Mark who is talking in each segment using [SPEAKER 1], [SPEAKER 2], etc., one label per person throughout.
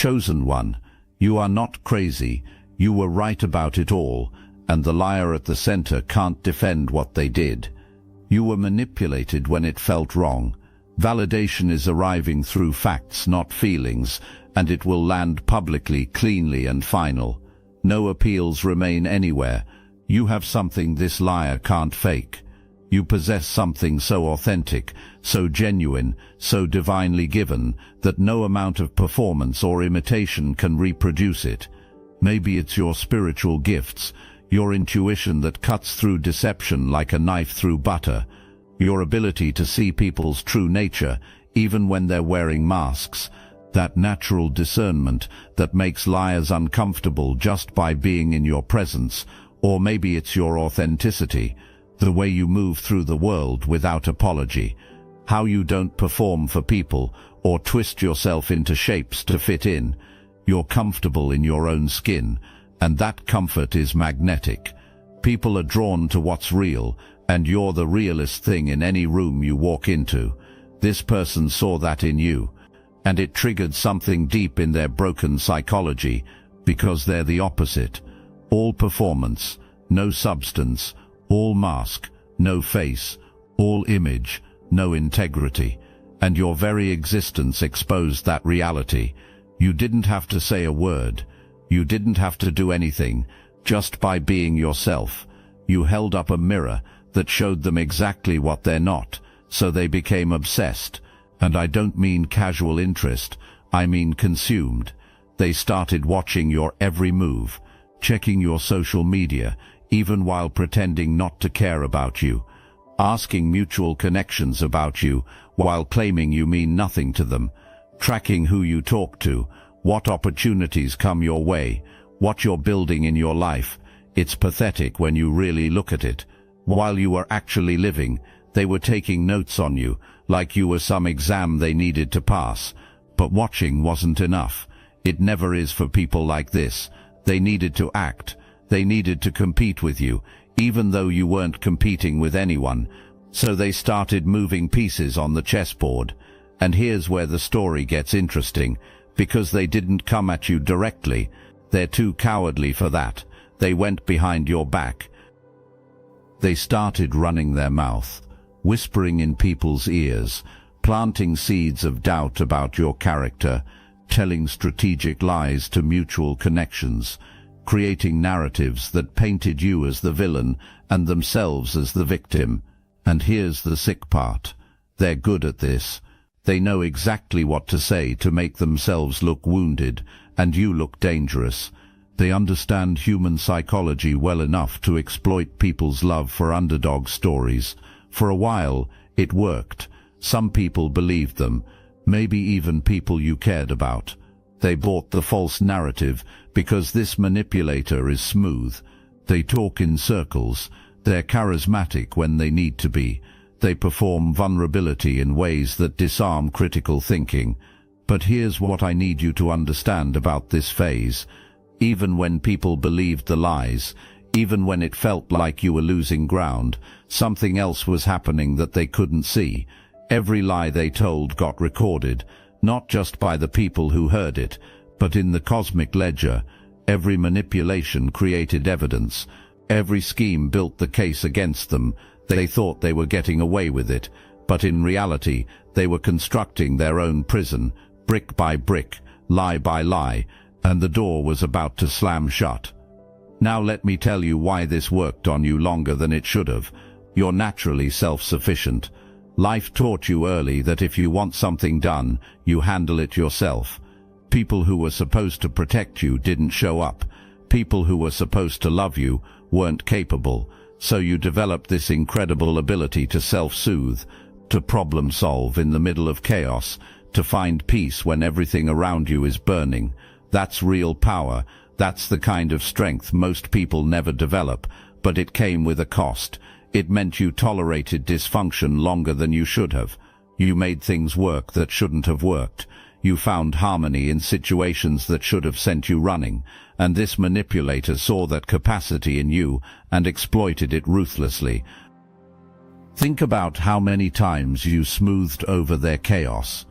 [SPEAKER 1] Chosen one, you are not crazy, you were right about it all, and the liar at the center can't defend what they did. You were manipulated when it felt wrong. Validation is arriving through facts, not feelings, and it will land publicly, cleanly and final. No appeals remain anywhere. You have something this liar can't fake. You possess something so authentic, so genuine, so divinely given, that no amount of performance or imitation can reproduce it. Maybe it's your spiritual gifts, your intuition that cuts through deception like a knife through butter, your ability to see people's true nature, even when they're wearing masks, that natural discernment that makes liars uncomfortable just by being in your presence. Or maybe it's your authenticity, the way you move through the world without apology, how you don't perform for people or twist yourself into shapes to fit in. You're comfortable in your own skin, and that comfort is magnetic. People are drawn to what's real, and you're the realest thing in any room you walk into. This person saw that in you, and it triggered something deep in their broken psychology, because they're the opposite. All performance, no substance, all mask, no face, all image, no integrity. And your very existence exposed that reality. You didn't have to say a word. You didn't have to do anything. Just by being yourself, you held up a mirror that showed them exactly what they're not, so they became obsessed. And I don't mean casual interest, I mean consumed. They started watching your every move, checking your social media, even while pretending not to care about you, asking mutual connections about you while claiming you mean nothing to them, tracking who you talk to, what opportunities come your way, what you're building in your life. It's pathetic when you really look at it. While you were actually living, they were taking notes on you, like you were some exam they needed to pass. But watching wasn't enough. It never is for people like this. They needed to act. They needed to compete with you, even though you weren't competing with anyone. So they started moving pieces on the chessboard. And here's where the story gets interesting, because they didn't come at you directly. They're too cowardly for that. They went behind your back. They started running their mouth, whispering in people's ears, planting seeds of doubt about your character, telling strategic lies to mutual connections, creating narratives that painted you as the villain and themselves as the victim. And here's the sick part. They're good at this. They know exactly what to say to make themselves look wounded and you look dangerous. They understand human psychology well enough to exploit people's love for underdog stories. For a while, it worked. Some people believed them, maybe even people you cared about. They bought the false narrative because this manipulator is smooth. They talk in circles. They're charismatic when they need to be. They perform vulnerability in ways that disarm critical thinking. But here's what I need you to understand about this phase. Even when people believed the lies, even when it felt like you were losing ground, something else was happening that they couldn't see. Every lie they told got recorded, not just by the people who heard it, but in the cosmic ledger. Every manipulation created evidence. Every scheme built the case against them. They thought they were getting away with it, but in reality, they were constructing their own prison, brick by brick, lie by lie, and the door was about to slam shut. Now let me tell you why this worked on you longer than it should have. You're naturally self-sufficient. Life taught you early that if you want something done, you handle it yourself. People who were supposed to protect you didn't show up. People who were supposed to love you weren't capable. So you developed this incredible ability to self-soothe, to problem-solve in the middle of chaos, to find peace when everything around you is burning. That's real power. That's the kind of strength most people never develop, but it came with a cost. It meant you tolerated dysfunction longer than you should have. You made things work that shouldn't have worked. You found harmony in situations that should have sent you running, and this manipulator saw that capacity in you and exploited it ruthlessly. Think about how many times you smoothed over their chaos.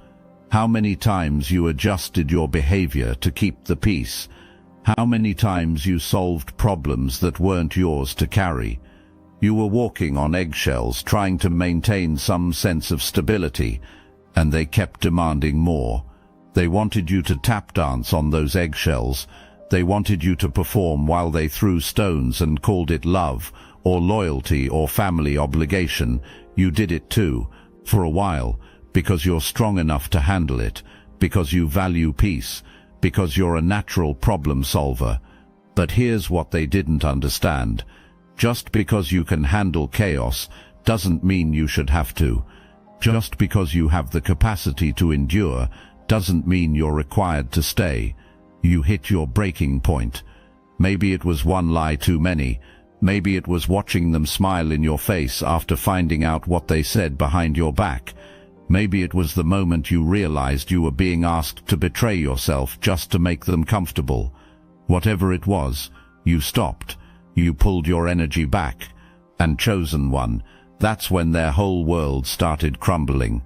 [SPEAKER 1] How many times you adjusted your behavior to keep the peace? How many times you solved problems that weren't yours to carry? You were walking on eggshells, trying to maintain some sense of stability, and they kept demanding more. They wanted you to tap dance on those eggshells. They wanted you to perform while they threw stones and called it love, or loyalty, or family obligation. You did it too, for a while, because you're strong enough to handle it, because you value peace, because you're a natural problem solver. But here's what they didn't understand. Just because you can handle chaos doesn't mean you should have to. Just because you have the capacity to endure doesn't mean you're required to stay. You hit your breaking point. Maybe it was one lie too many. Maybe it was watching them smile in your face after finding out what they said behind your back. Maybe it was the moment you realized you were being asked to betray yourself just to make them comfortable. Whatever it was, you stopped. You pulled your energy back. And Chosen One, that's when their whole world started crumbling.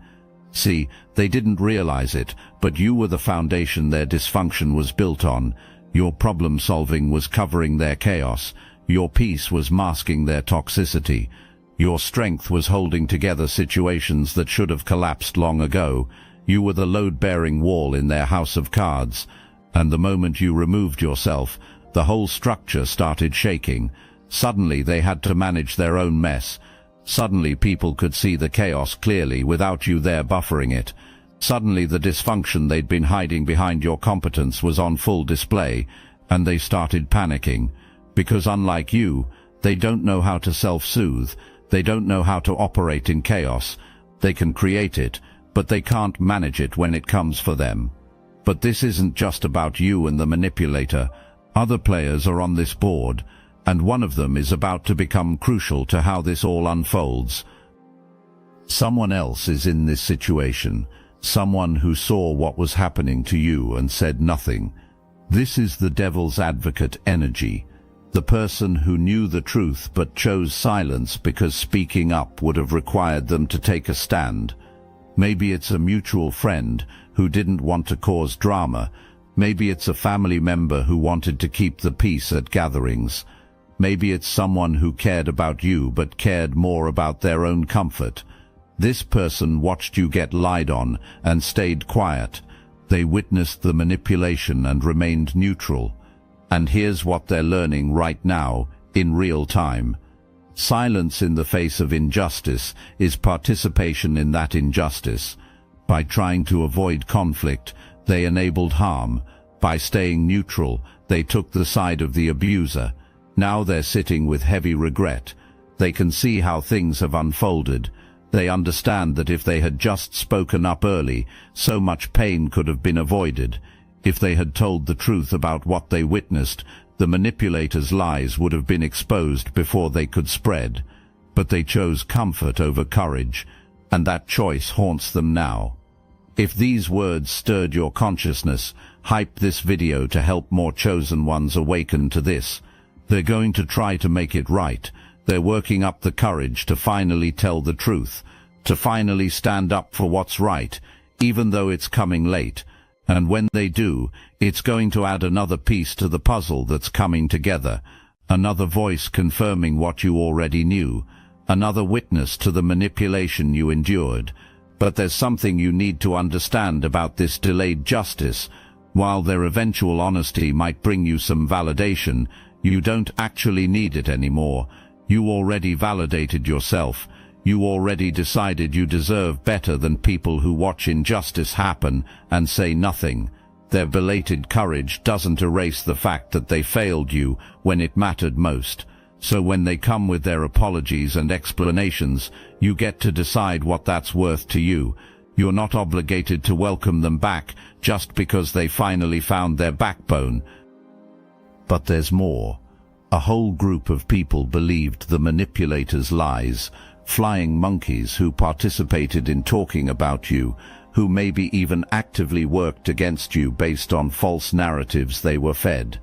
[SPEAKER 1] See, they didn't realize it, but you were the foundation their dysfunction was built on. Your problem solving was covering their chaos. Your peace was masking their toxicity. Your strength was holding together situations that should have collapsed long ago. You were the load-bearing wall in their house of cards. And the moment you removed yourself, the whole structure started shaking. Suddenly they had to manage their own mess. Suddenly people could see the chaos clearly without you there buffering it. Suddenly the dysfunction they'd been hiding behind your competence was on full display, and they started panicking. Because unlike you, they don't know how to self-soothe. They don't know how to operate in chaos. They can create it, but they can't manage it when it comes for them. But this isn't just about you and the manipulator. Other players are on this board, and one of them is about to become crucial to how this all unfolds. Someone else is in this situation, someone who saw what was happening to you and said nothing. This is the devil's advocate energy, the person who knew the truth but chose silence because speaking up would have required them to take a stand. Maybe it's a mutual friend who didn't want to cause drama. Maybe it's a family member who wanted to keep the peace at gatherings. Maybe it's someone who cared about you but cared more about their own comfort. This person watched you get lied on and stayed quiet. They witnessed the manipulation and remained neutral. And here's what they're learning right now, in real time. Silence in the face of injustice is participation in that injustice. By trying to avoid conflict, they enabled harm. By staying neutral, they took the side of the abuser. Now they're sitting with heavy regret. They can see how things have unfolded. They understand that if they had just spoken up early, so much pain could have been avoided. If they had told the truth about what they witnessed, the manipulator's lies would have been exposed before they could spread. But they chose comfort over courage, and that choice haunts them now. If these words stirred your consciousness, hype this video to help more chosen ones awaken to this. They're going to try to make it right. They're working up the courage to finally tell the truth, to finally stand up for what's right, even though it's coming late. And when they do, it's going to add another piece to the puzzle that's coming together, another voice confirming what you already knew, another witness to the manipulation you endured. But there's something you need to understand about this delayed justice. While their eventual honesty might bring you some validation, you don't actually need it anymore. You already validated yourself. You already decided you deserve better than people who watch injustice happen and say nothing. Their belated courage doesn't erase the fact that they failed you when it mattered most. So when they come with their apologies and explanations, you get to decide what that's worth to you. You're not obligated to welcome them back just because they finally found their backbone. But there's more. A whole group of people believed the manipulator's lies, flying monkeys who participated in talking about you, who maybe even actively worked against you based on false narratives they were fed.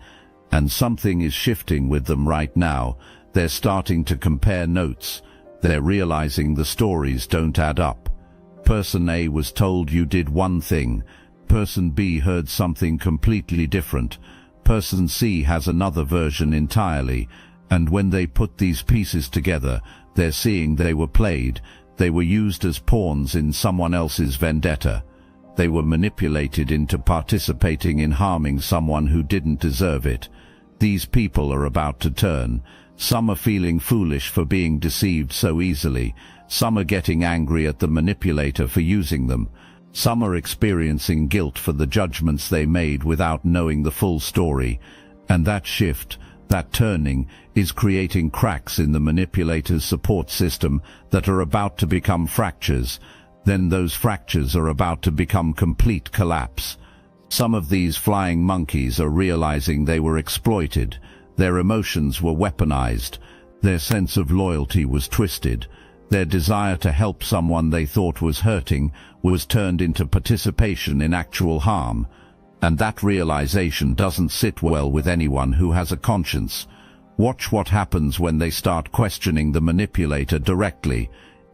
[SPEAKER 1] And something is shifting with them right now. They're starting to compare notes. They're realizing the stories don't add up. Person A was told you did one thing. Person B heard something completely different. Person C has another version entirely. And when they put these pieces together, they're seeing they were played. They were used as pawns in someone else's vendetta. They were manipulated into participating in harming someone who didn't deserve it. These people are about to turn. Some are feeling foolish for being deceived so easily. Some are getting angry at the manipulator for using them. Some are experiencing guilt for the judgments they made without knowing the full story. And that shift, that turning, is creating cracks in the manipulator's support system that are about to become fractures. Then those fractures are about to become complete collapse. Some of these flying monkeys are realizing they were exploited. Their emotions were weaponized. Their sense of loyalty was twisted. Their desire to help someone they thought was hurting was turned into participation in actual harm. And that realization doesn't sit well with anyone who has a conscience. Watch what happens when they start questioning the manipulator directly.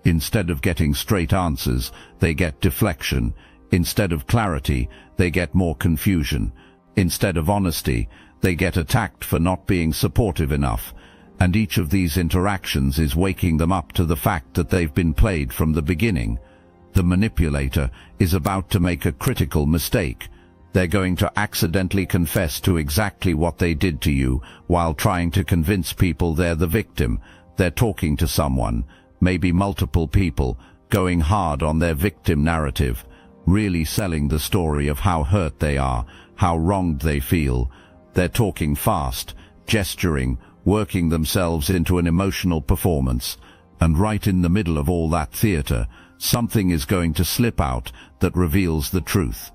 [SPEAKER 1] Instead of getting straight answers, they get deflection. Instead of clarity, they get more confusion. Instead of honesty, they get attacked for not being supportive enough. And each of these interactions is waking them up to the fact that they've been played from the beginning. The manipulator is about to make a critical mistake. They're going to accidentally confess to exactly what they did to you while trying to convince people they're the victim. They're talking to someone, maybe multiple people, going hard on their victim narrative, really selling the story of how hurt they are, how wronged they feel. They're talking fast, gesturing, working themselves into an emotional performance. And right in the middle of all that theater, something is going to slip out that reveals the truth.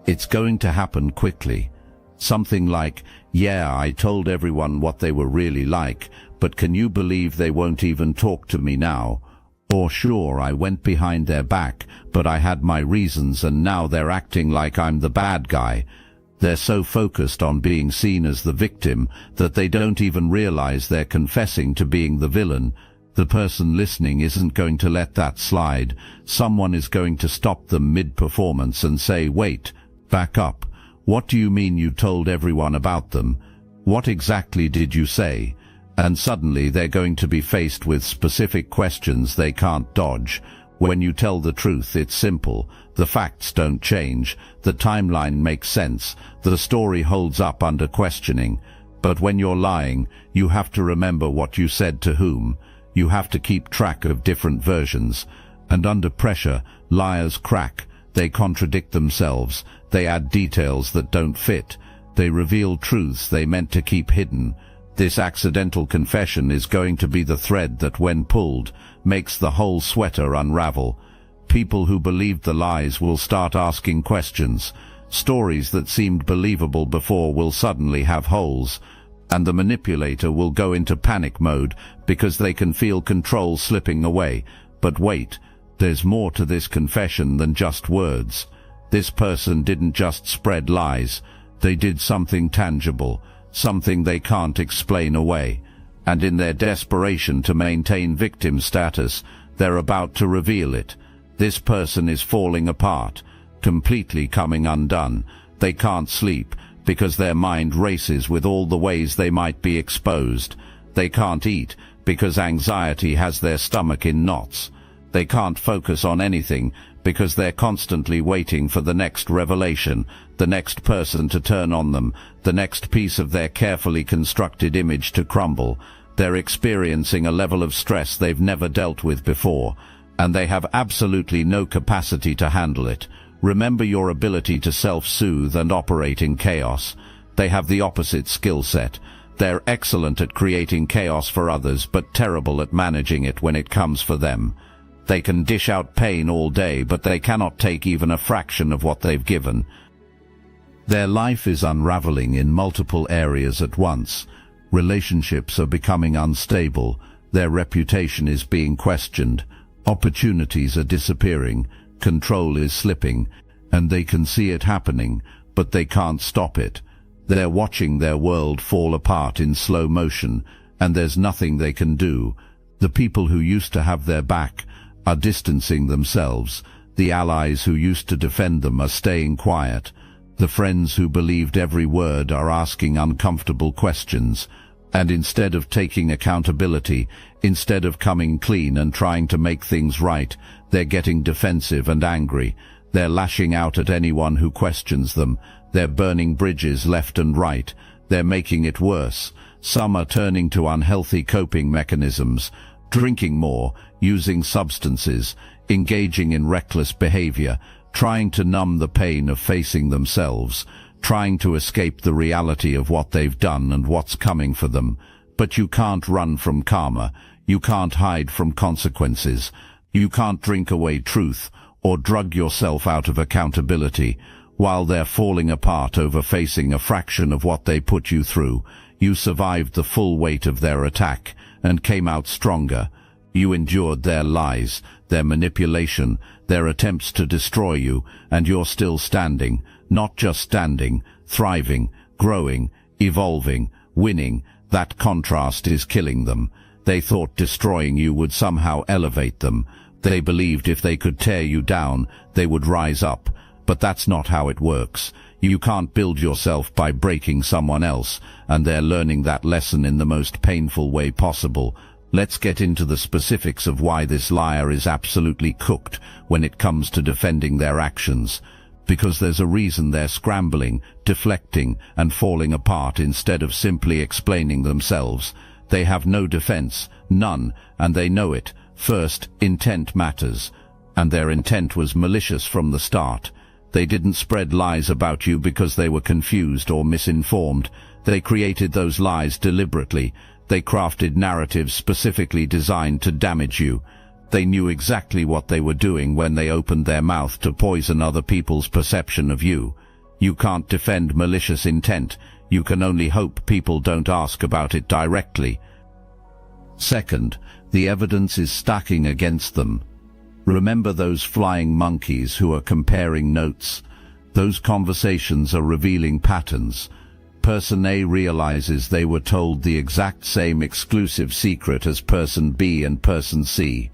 [SPEAKER 1] It's going to happen quickly. Something like, "Yeah, I told everyone what they were really like, but can you believe they won't even talk to me now?" Or, "Sure, I went behind their back, but I had my reasons and now they're acting like I'm the bad guy." They're so focused on being seen as the victim that they don't even realize they're confessing to being the villain. The person listening isn't going to let that slide. Someone is going to stop them mid-performance and say, "Wait, back up. What do you mean you told everyone about them? What exactly did you say?" And suddenly they're going to be faced with specific questions they can't dodge. When you tell the truth, it's simple. The facts don't change. The timeline makes sense. The story holds up under questioning. But when you're lying, you have to remember what you said to whom. You have to keep track of different versions. And under pressure, liars crack. They contradict themselves. They add details that don't fit. They reveal truths they meant to keep hidden. This accidental confession is going to be the thread that, when pulled, makes the whole sweater unravel. People who believed the lies will start asking questions. Stories that seemed believable before will suddenly have holes. And the manipulator will go into panic mode because they can feel control slipping away. But wait, there's more to this confession than just words. This person didn't just spread lies. They did something tangible, something they can't explain away. And in their desperation to maintain victim status, they're about to reveal it. This person is falling apart, completely coming undone. They can't sleep because their mind races with all the ways they might be exposed. They can't eat because anxiety has their stomach in knots. They can't focus on anything because they're constantly waiting for the next revelation, the next person to turn on them, the next piece of their carefully constructed image to crumble. They're experiencing a level of stress they've never dealt with before, and they have absolutely no capacity to handle it. Remember your ability to self-soothe and operate in chaos. They have the opposite skill set. They're excellent at creating chaos for others, but terrible at managing it when it comes for them. They can dish out pain all day, but they cannot take even a fraction of what they've given. Their life is unraveling in multiple areas at once. Relationships are becoming unstable. Their reputation is being questioned. Opportunities are disappearing. Control is slipping. And they can see it happening, but they can't stop it. They're watching their world fall apart in slow motion, and there's nothing they can do. The people who used to have their back are distancing themselves. The allies who used to defend them are staying quiet. The friends who believed every word are asking uncomfortable questions. And instead of taking accountability, instead of coming clean and trying to make things right, they're getting defensive and angry. They're lashing out at anyone who questions them. They're burning bridges left and right. They're making it worse. Some are turning to unhealthy coping mechanisms, drinking more, using substances, engaging in reckless behavior, trying to numb the pain of facing themselves, trying to escape the reality of what they've done and what's coming for them. But you can't run from karma. You can't hide from consequences. You can't drink away truth or drug yourself out of accountability. While they're falling apart over facing a fraction of what they put you through, you survived the full weight of their attack and came out stronger. You endured their lies, their manipulation, their attempts to destroy you, and you're still standing. Not just standing, thriving, growing, evolving, winning. That contrast is killing them. They thought destroying you would somehow elevate them. They believed if they could tear you down, they would rise up. But that's not how it works. You can't build yourself by breaking someone else, and they're learning that lesson in the most painful way possible. Let's get into the specifics of why this liar is absolutely cooked when it comes to defending their actions. Because there's a reason they're scrambling, deflecting, and falling apart instead of simply explaining themselves. They have no defense, none, and they know it. First, intent matters. And their intent was malicious from the start. They didn't spread lies about you because they were confused or misinformed. They created those lies deliberately. They crafted narratives specifically designed to damage you. They knew exactly what they were doing when they opened their mouth to poison other people's perception of you. You can't defend malicious intent. You can only hope people don't ask about it directly. Second, the evidence is stacking against them. Remember those flying monkeys who are comparing notes? Those conversations are revealing patterns. Person A realizes they were told the exact same exclusive secret as person B and person C,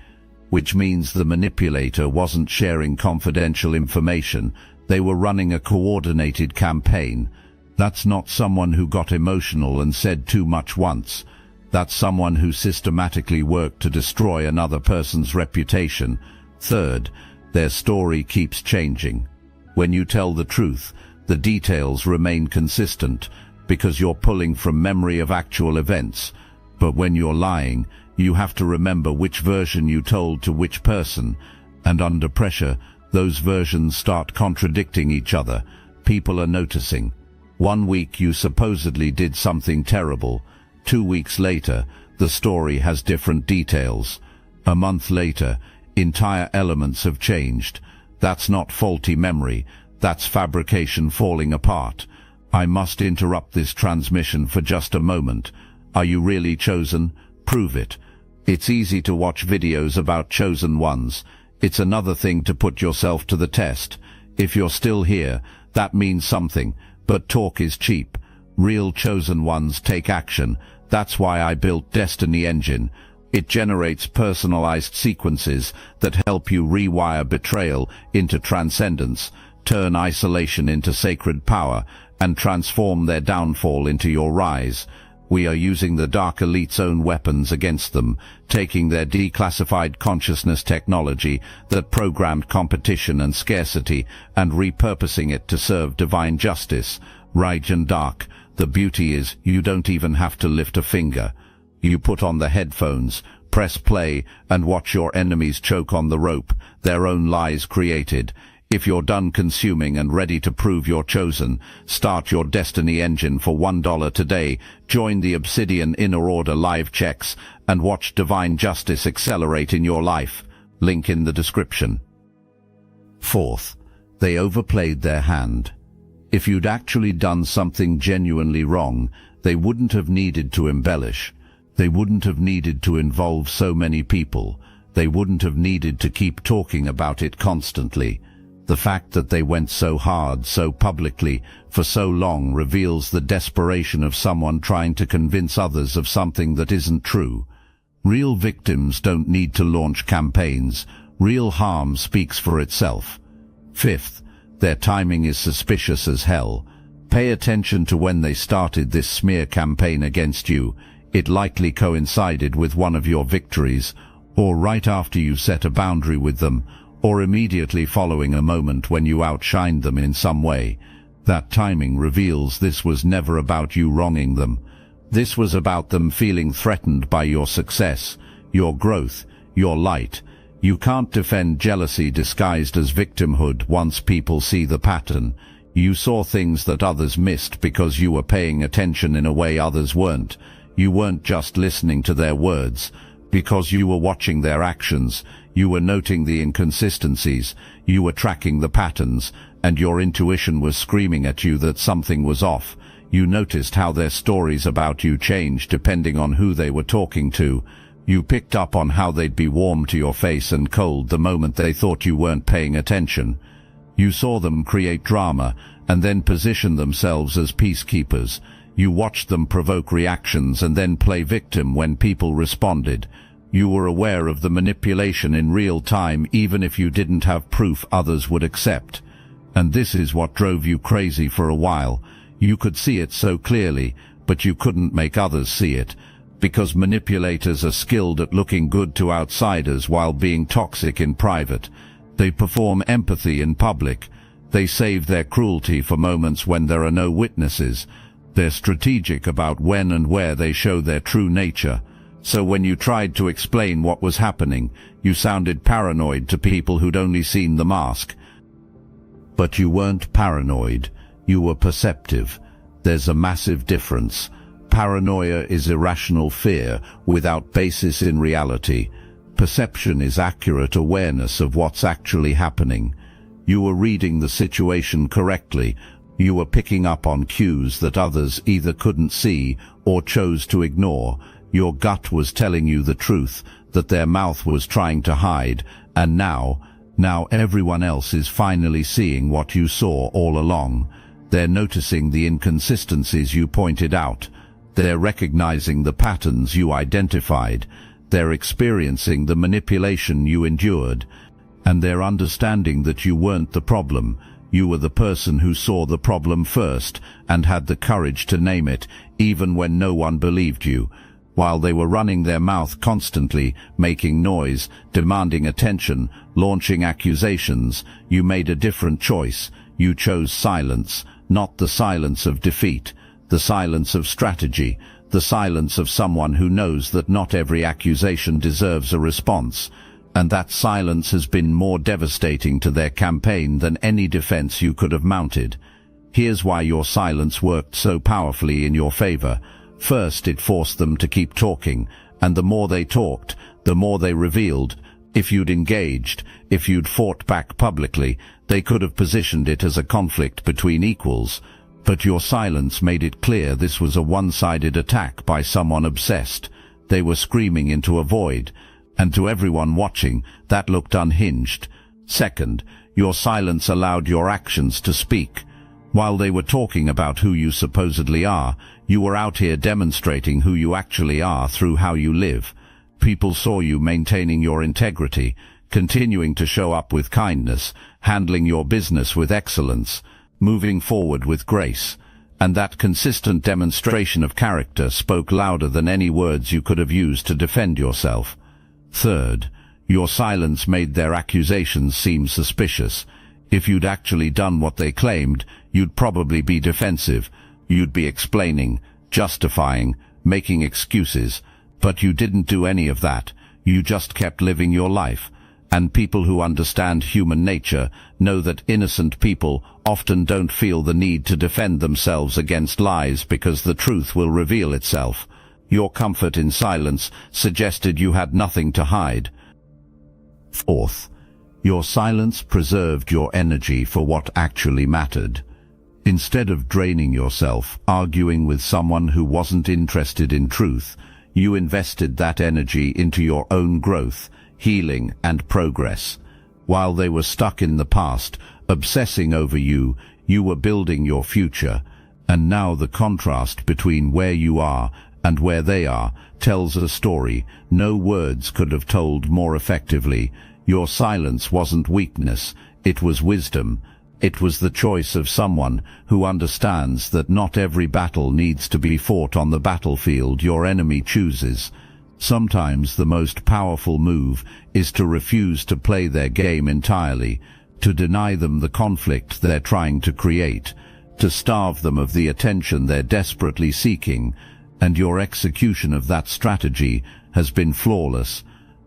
[SPEAKER 1] which means the manipulator wasn't sharing confidential information. They were running a coordinated campaign. That's not someone who got emotional and said too much once. That's someone who systematically worked to destroy another person's reputation. Third, their story keeps changing. When you tell the truth, the details remain consistent because you're pulling from memory of actual events. But when you're lying, you have to remember which version you told to which person, and under pressure, those versions start contradicting each other. People are noticing. 1 week you supposedly did something terrible. 2 weeks later, the story has different details. A month later, entire elements have changed. That's not faulty memory. That's fabrication falling apart. I must interrupt this transmission for just a moment. Are you really chosen? Prove it. It's easy to watch videos about chosen ones. It's another thing to put yourself to the test. If you're still here, that means something. But talk is cheap. Real chosen ones take action. That's why I built Destiny Engine. It generates personalized sequences that help you rewire betrayal into transcendence, turn isolation into sacred power, and transform their downfall into your rise. We are using the Dark Elite's own weapons against them, taking their declassified consciousness technology that programmed competition and scarcity and repurposing it to serve divine justice. Raijin Dark, the beauty is you don't even have to lift a finger. You put on the headphones, press play, and watch your enemies choke on the rope, their own lies created. If you're done consuming and ready to prove you're chosen, start your Destiny Engine for $1 today, join the Obsidian Inner Order live checks, and watch divine justice accelerate in your life. Link in the description. Fourth, they overplayed their hand. If you'd actually done something genuinely wrong, they wouldn't have needed to embellish. They wouldn't have needed to involve so many people. They wouldn't have needed to keep talking about it constantly. The fact that they went so hard, so publicly, for so long reveals the desperation of someone trying to convince others of something that isn't true. Real victims don't need to launch campaigns. Real harm speaks for itself. Fifth, their timing is suspicious as hell. Pay attention to when they started this smear campaign against you. It likely coincided with one of your victories, or right after you set a boundary with them, or immediately following a moment when you outshined them in some way. That timing reveals this was never about you wronging them. This was about them feeling threatened by your success, your growth, your light. You can't defend jealousy disguised as victimhood once people see the pattern. You saw things that others missed because you were paying attention in a way others weren't. You weren't just listening to their words. Because you were watching their actions, you were noting the inconsistencies, you were tracking the patterns, and your intuition was screaming at you that something was off. You noticed how their stories about you changed depending on who they were talking to. You picked up on how they'd be warm to your face and cold the moment they thought you weren't paying attention. You saw them create drama and then position themselves as peacekeepers. You watched them provoke reactions and then play victim when people responded. You were aware of the manipulation in real time even if you didn't have proof others would accept. And this is what drove you crazy for a while. You could see it so clearly, but you couldn't make others see it. Because manipulators are skilled at looking good to outsiders while being toxic in private. They perform empathy in public. They save their cruelty for moments when there are no witnesses. They're strategic about when and where they show their true nature. So when you tried to explain what was happening, you sounded paranoid to people who'd only seen the mask. But you weren't paranoid. You were perceptive. There's a massive difference. Paranoia is irrational fear without basis in reality. Perception is accurate awareness of what's actually happening. You were reading the situation correctly. You were picking up on cues that others either couldn't see or chose to ignore. Your gut was telling you the truth that their mouth was trying to hide, and now everyone else is finally seeing what you saw all along. They're noticing the inconsistencies you pointed out. They're recognizing the patterns you identified. They're experiencing the manipulation you endured. And they're understanding that you weren't the problem. You were the person who saw the problem first and had the courage to name it, even when no one believed you. While they were running their mouth constantly, making noise, demanding attention, launching accusations, you made a different choice. You chose silence, not the silence of defeat, the silence of strategy, the silence of someone who knows that not every accusation deserves a response. And that silence has been more devastating to their campaign than any defense you could have mounted. Here's why your silence worked so powerfully in your favor. First, it forced them to keep talking, and the more they talked, the more they revealed. If you'd engaged, if you'd fought back publicly, they could have positioned it as a conflict between equals. But your silence made it clear this was a one-sided attack by someone obsessed. They were screaming into a void, and to everyone watching, that looked unhinged. Second, your silence allowed your actions to speak. While they were talking about who you supposedly are, you were out here demonstrating who you actually are through how you live. People saw you maintaining your integrity, continuing to show up with kindness, handling your business with excellence, moving forward with grace. And that consistent demonstration of character spoke louder than any words you could have used to defend yourself. Third, your silence made their accusations seem suspicious. If you'd actually done what they claimed, you'd probably be defensive. You'd be explaining, justifying, making excuses. But you didn't do any of that. You just kept living your life. And people who understand human nature know that innocent people often don't feel the need to defend themselves against lies because the truth will reveal itself. Your comfort in silence suggested you had nothing to hide. Fourth, your silence preserved your energy for what actually mattered. Instead of draining yourself, arguing with someone who wasn't interested in truth, you invested that energy into your own growth, healing, and progress. While they were stuck in the past, obsessing over you, you were building your future. And now the contrast between where you are and where they are tells a story no words could have told more effectively. Your silence wasn't weakness, it was wisdom. It was the choice of someone who understands that not every battle needs to be fought on the battlefield your enemy chooses. Sometimes the most powerful move is to refuse to play their game entirely, to deny them the conflict they're trying to create, to starve them of the attention they're desperately seeking, and your execution of that strategy has been flawless.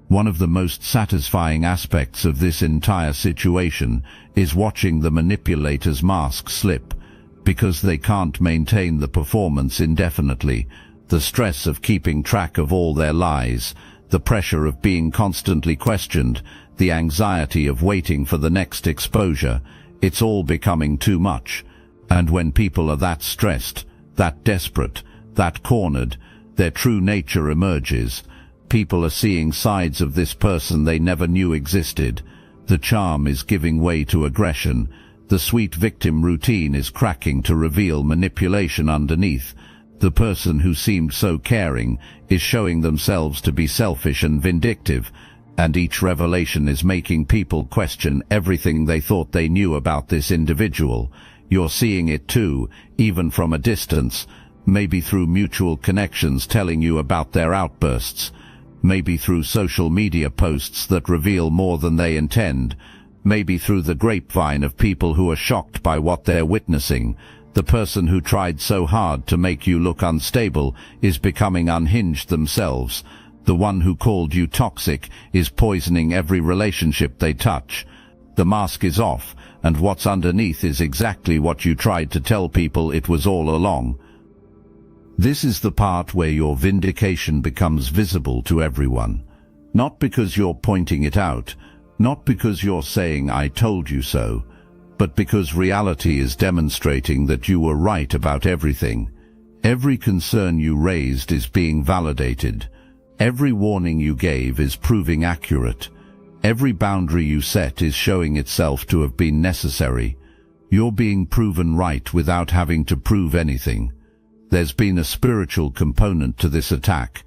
[SPEAKER 1] One of the most satisfying aspects of this entire situation is watching the manipulator's mask slip, because they can't maintain the performance indefinitely. The stress of keeping track of all their lies, the pressure of being constantly questioned, the anxiety of waiting for the next exposure, it's all becoming too much. And when people are that stressed, that desperate, that cornered, their true nature emerges. People are seeing sides of this person they never knew existed. The charm is giving way to aggression. The sweet victim routine is cracking to reveal manipulation underneath. The person who seemed so caring is showing themselves to be selfish and vindictive, and each revelation is making people question everything they thought they knew about this individual. You're seeing it too, even from a distance, maybe through mutual connections telling you about their outbursts, maybe through social media posts that reveal more than they intend, maybe through the grapevine of people who are shocked by what they're witnessing. The person who tried so hard to make you look unstable is becoming unhinged themselves. The one who called you toxic is poisoning every relationship they touch. The mask is off, and what's underneath is exactly what you tried to tell people it was all along. This is the part where your vindication becomes visible to everyone. Not because you're pointing it out, not because you're saying "I told you so," but because reality is demonstrating that you were right about everything. Every concern you raised is being validated. Every warning you gave is proving accurate. Every boundary you set is showing itself to have been necessary. You're being proven right without having to prove anything. There's been a spiritual component to this attack.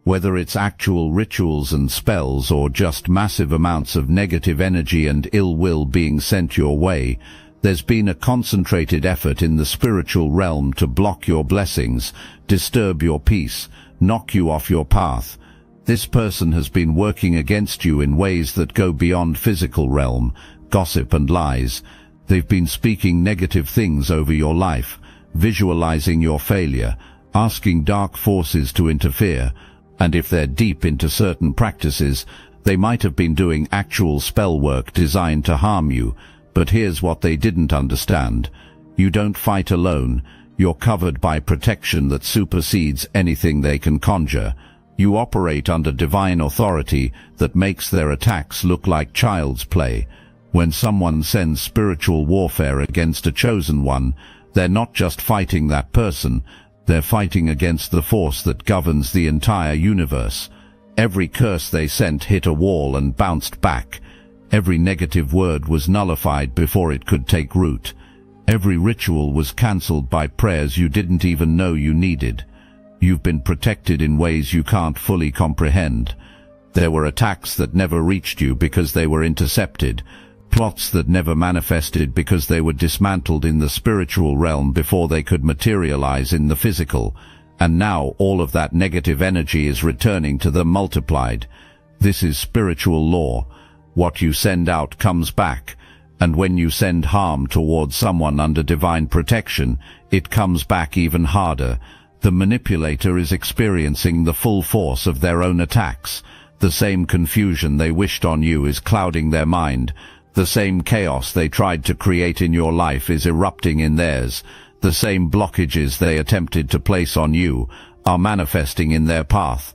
[SPEAKER 1] Whether it's actual rituals and spells or just massive amounts of negative energy and ill will being sent your way, there's been a concentrated effort in the spiritual realm to block your blessings, disturb your peace, knock you off your path. This person has been working against you in ways that go beyond physical realm, gossip and lies. They've been speaking negative things over your life, visualizing your failure, asking dark forces to interfere, and if they're deep into certain practices, they might have been doing actual spell work designed to harm you. But here's what they didn't understand. You don't fight alone. You're covered by protection that supersedes anything they can conjure. You operate under divine authority that makes their attacks look like child's play. When someone sends spiritual warfare against a chosen one, they're not just fighting that person, they're fighting against the force that governs the entire universe. Every curse they sent hit a wall and bounced back. Every negative word was nullified before it could take root. Every ritual was cancelled by prayers you didn't even know you needed. You've been protected in ways you can't fully comprehend. There were attacks that never reached you because they were intercepted, plots that never manifested because they were dismantled in the spiritual realm before they could materialize in the physical, and now all of that negative energy is returning to them multiplied. This is spiritual law. What you send out comes back, and when you send harm towards someone under divine protection, it comes back even harder. The manipulator is experiencing the full force of their own attacks. The same confusion they wished on you is clouding their mind. The same chaos they tried to create in your life is erupting in theirs. The same blockages they attempted to place on you are manifesting in their path.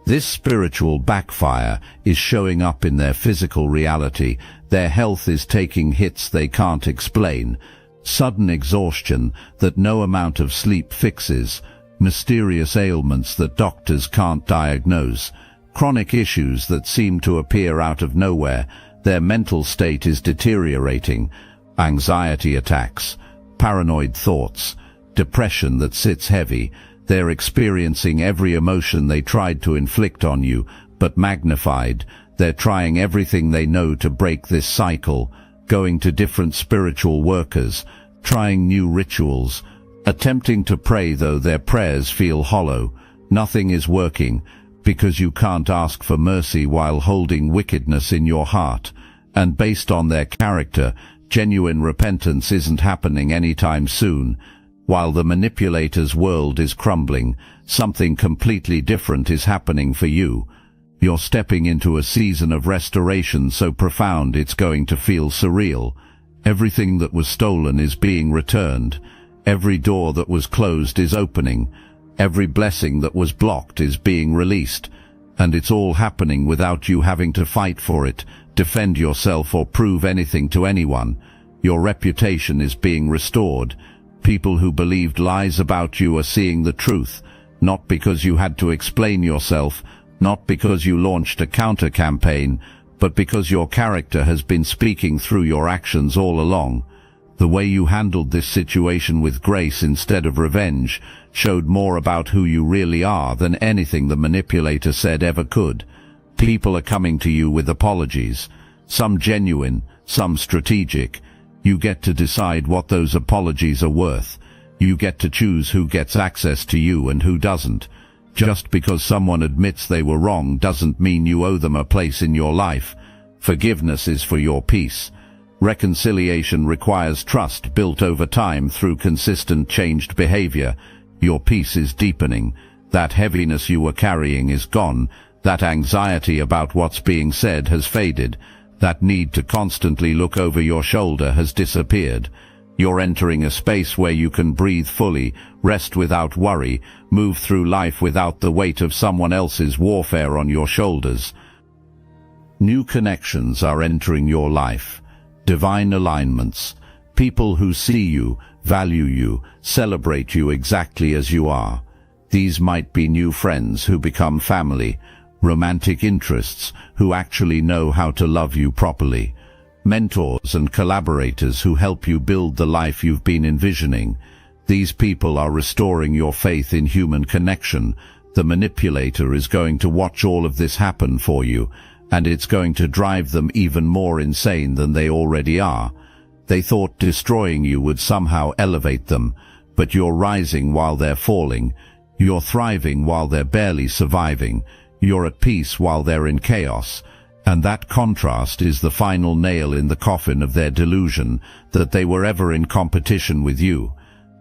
[SPEAKER 1] This spiritual backfire is showing up in their physical reality. Their health is taking hits they can't explain. Sudden exhaustion that no amount of sleep fixes. Mysterious ailments that doctors can't diagnose. Chronic issues that seem to appear out of nowhere. Their mental state is deteriorating. Anxiety attacks, paranoid thoughts, depression that sits heavy. They're experiencing every emotion they tried to inflict on you, but magnified. They're trying everything they know to break this cycle, going to different spiritual workers, trying new rituals, attempting to pray though their prayers feel hollow. Nothing is working, because you can't ask for mercy while holding wickedness in your heart. And based on their character, genuine repentance isn't happening anytime soon. While the manipulator's world is crumbling, something completely different is happening for you. You're stepping into a season of restoration so profound it's going to feel surreal. Everything that was stolen is being returned. Every door that was closed is opening. Every blessing that was blocked is being released. And it's all happening without you having to fight for it, defend yourself or prove anything to anyone. Your reputation is being restored. People who believed lies about you are seeing the truth, not because you had to explain yourself, not because you launched a counter-campaign, but because your character has been speaking through your actions all along. The way you handled this situation with grace instead of revenge showed more about who you really are than anything the manipulator said ever could. People are coming to you with apologies, some genuine, some strategic. You get to decide what those apologies are worth. You get to choose who gets access to you and who doesn't. Just because someone admits they were wrong doesn't mean you owe them a place in your life. Forgiveness is for your peace. Reconciliation requires trust built over time through consistent changed behavior. Your peace is deepening. That heaviness you were carrying is gone. That anxiety about what's being said has faded. That need to constantly look over your shoulder has disappeared. You're entering a space where you can breathe fully, rest without worry, move through life without the weight of someone else's warfare on your shoulders. New connections are entering your life. Divine alignments. People who see you, value you, celebrate you exactly as you are. These might be new friends who become family, romantic interests who actually know how to love you properly, mentors and collaborators who help you build the life you've been envisioning. These people are restoring your faith in human connection. The manipulator is going to watch all of this happen for you, and it's going to drive them even more insane than they already are. They thought destroying you would somehow elevate them, but you're rising while they're falling. You're thriving while they're barely surviving. You're at peace while they're in chaos. And that contrast is the final nail in the coffin of their delusion that they were ever in competition with you.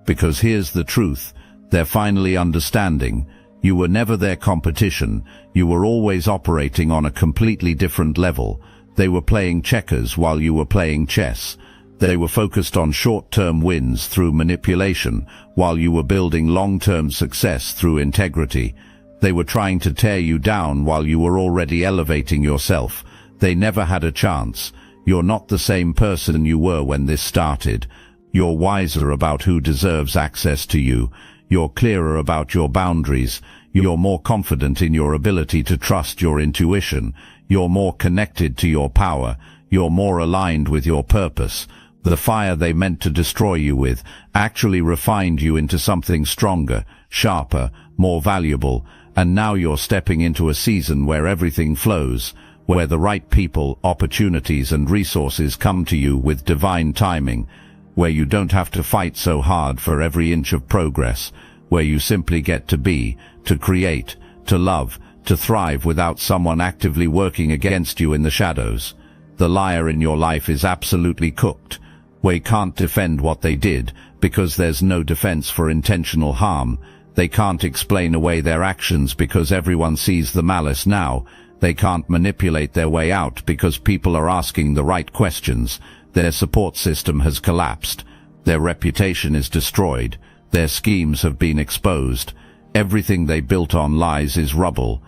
[SPEAKER 1] Because here's the truth, they're finally understanding. You were never their competition. You were always operating on a completely different level. They were playing checkers while you were playing chess. They were focused on short-term wins through manipulation, while you were building long-term success through integrity. They were trying to tear you down while you were already elevating yourself. They never had a chance. You're not the same person you were when this started. You're wiser about who deserves access to you. You're clearer about your boundaries. You're more confident in your ability to trust your intuition. You're more connected to your power. You're more aligned with your purpose. The fire they meant to destroy you with actually refined you into something stronger, sharper, more valuable, and now you're stepping into a season where everything flows, where the right people, opportunities and resources come to you with divine timing, where you don't have to fight so hard for every inch of progress, where you simply get to be, to create, to love, to thrive without someone actively working against you in the shadows. The liar in your life is absolutely cooked. They can't defend what they did, because there's no defense for intentional harm. They can't explain away their actions because everyone sees the malice now. They can't manipulate their way out because people are asking the right questions. Their support system has collapsed. Their reputation is destroyed. Their schemes have been exposed. Everything they built on lies is rubble.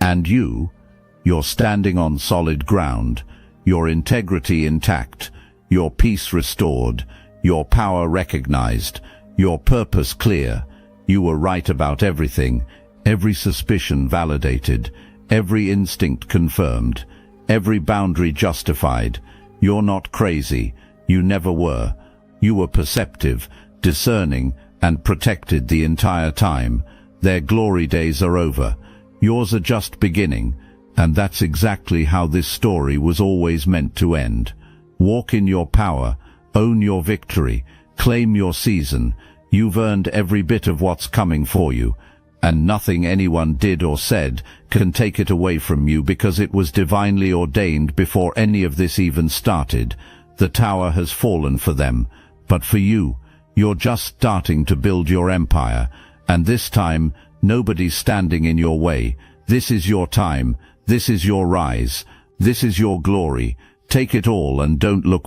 [SPEAKER 1] And you're standing on solid ground, your integrity intact, your peace restored, your power recognized, your purpose clear. You were right about everything, every suspicion validated, every instinct confirmed, every boundary justified. You're not crazy. You never were. You were perceptive, discerning, and protected the entire time. Their glory days are over. Yours are just beginning. And that's exactly how this story was always meant to end. Walk in your power, own your victory, claim your season. You've earned every bit of what's coming for you, and nothing anyone did or said can take it away from you, because it was divinely ordained before any of this even started. The tower has fallen for them, but for you, you're just starting to build your empire, and this time, nobody's standing in your way. This is your time, this is your rise, this is your glory. Take it all and don't look